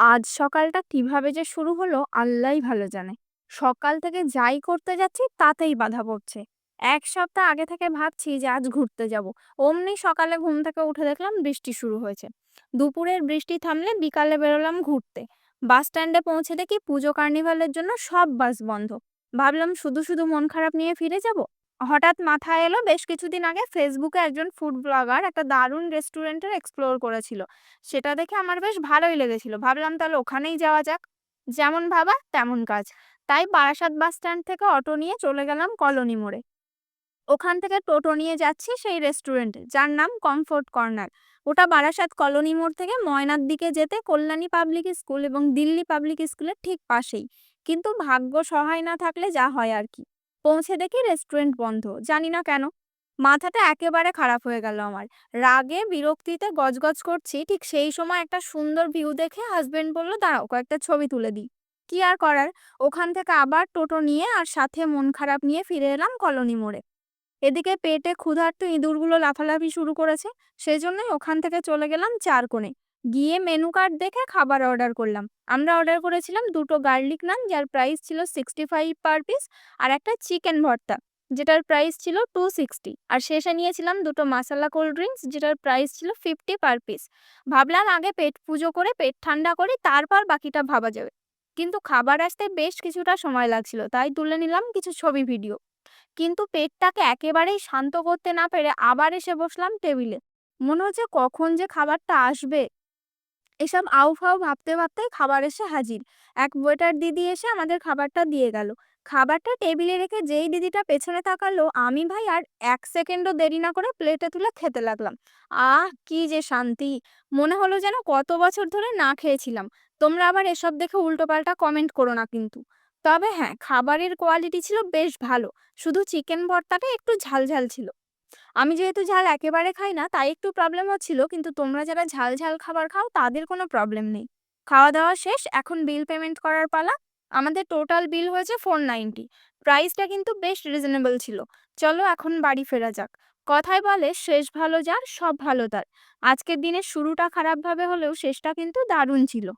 আজ সকালটা কিভাবে যে শুরু হলো আল্লাহই ভালো জানে। সকাল থেকে যাই করতে যাচ্ছি তাতেই বাধা পড়ছে। ১ সপ্তাহ আগে থেকে ভাবছি যে আজ ঘুরতে যাব। অমনি সকালে ঘুম থেকে উঠে দেখলাম বৃষ্টি শুরু হয়েছে। দুপুরের বৃষ্টি থামলে বিকালে বেরোলাম ঘুরতে। বাস স্ট্যান্ডে পৌঁছে দেখি পুজো কার্নিভালের জন্য সব বাস বন্ধ। ভাবলাম শুধু মন খারাপ নিয়ে ফিরে যাব। হঠাৎ মাথায় এলো বেশ কিছুদিন আগে ফেসবুকে একজন ফুড ব্লগার একটা দারুণ রেস্টুরেন্টের এক্সপ্লোর করেছিল। সেটা দেখে আমার বেশ ভালোই লেগেছিল। ভাবলাম তাহলে ওখানেই যাওয়া যাক। যেমন ভাবা তেমন কাজ। তাই বারাসাত বাস স্ট্যান্ড থেকে অটো নিয়ে চলে গেলাম কলোনি মোড়ে। ওখান থেকে টোটো নিয়ে যাচ্ছি সেই রেস্টুরেন্টে, যার নাম কমফোর্ট কর্নার। ওটা বারাসাত কলোনি মোড় থেকে ময়নার দিকে যেতে কল্যাণী পাবলিক স্কুল এবং দিল্লি পাবলিক স্কুলের ঠিক পাশেই। কিন্তু ভাগ্য সহায় না থাকলে যা হয় আর কি। পৌঁছে দেখি রেস্টুরেন্ট বন্ধ, জানি না কেন। মাথাটা একেবারে খারাপ হয়ে গেল আমার। রাগে বিরক্তিতে গজগজ করছি, ঠিক সেই সময় একটা সুন্দর ভিউ দেখে হাজবেন্ড বলল, দাঁড়াও কয়েকটা ছবি তুলে দিই। কি আর করার, ওখান থেকে আবার টোটো নিয়ে আর সাথে মন খারাপ নিয়ে ফিরে এলাম কলোনি মোড়ে। এদিকে পেটে ক্ষুধার্ত ইঁদুরগুলো লাফালাফি শুরু করেছে। সেজন্যই ওখান থেকে চলে গেলাম চারকোণে। গিয়ে মেনু কার্ড দেখে খাবার অর্ডার করলাম। আমরা অর্ডার করেছিলাম দুটো গার্লিক নান, যার প্রাইস ছিল 65 পার পিস, আর একটা চিকেন ভর্তা, যেটার প্রাইস ছিল 260। আর শেষে নিয়েছিলাম দুটো মাসালা কোল্ড ড্রিঙ্কস, যেটার প্রাইস ছিল 50 পার পিস। ভাবলাম আগে পেট পুজো করে পেট ঠান্ডা করি, তারপর বাকিটা ভাবা যাবে। কিন্তু খাবার আসতে বেশ কিছুটা সময় লাগছিল, তাই তুলে নিলাম কিছু ছবি ভিডিও। কিন্তু পেটটাকে একেবারেই শান্ত করতে না পেরে আবার এসে বসলাম টেবিলে। মনে হচ্ছে কখন যে খাবারটা আসবে। এসব আউফাউ ভাবতে খাবার এসে হাজির। এক ওয়েটার দিদি এসে আমাদের খাবারটা দিয়ে গেল। খাবারটা টেবিলে রেখে যেই দিদিটা পেছনে তাকালো, আমি ভাই আর ১ সেকেন্ডও দেরি না করে প্লেটে তুলে খেতে লাগলাম। আহ! কি যে শান্তি! মনে হলো যেন কত বছর ধরে না খেয়েছিলাম। তোমরা আবার এসব দেখে উল্টোপাল্টা কমেন্ট করো না কিন্তু। তবে হ্যাঁ, খাবারের কোয়ালিটি ছিল বেশ ভালো। শুধু চিকেন ভর্তাটা একটু ঝাল ছিল। আমি যেহেতু ঝাল একেবারে খাই না, তাই একটু প্রবলেম হচ্ছিল, কিন্তু তোমরা যারা ঝাল খাবার খাও তাদের কোনো প্রবলেম নেই। খাওয়া-দাওয়া শেষ, এখন বিল পেমেন্ট করার পালা। আমাদের টোটাল বিল হয়েছে 490। প্রাইসটা কিন্তু বেশ রিজনেবল ছিল। চলো এখন বাড়ি ফেরা যাক। কথায় বলে শেষ ভালো যার সব ভালো তার। আজকের দিনের শুরুটা খারাপভাবে হলেও শেষটা কিন্তু দারুণ ছিল।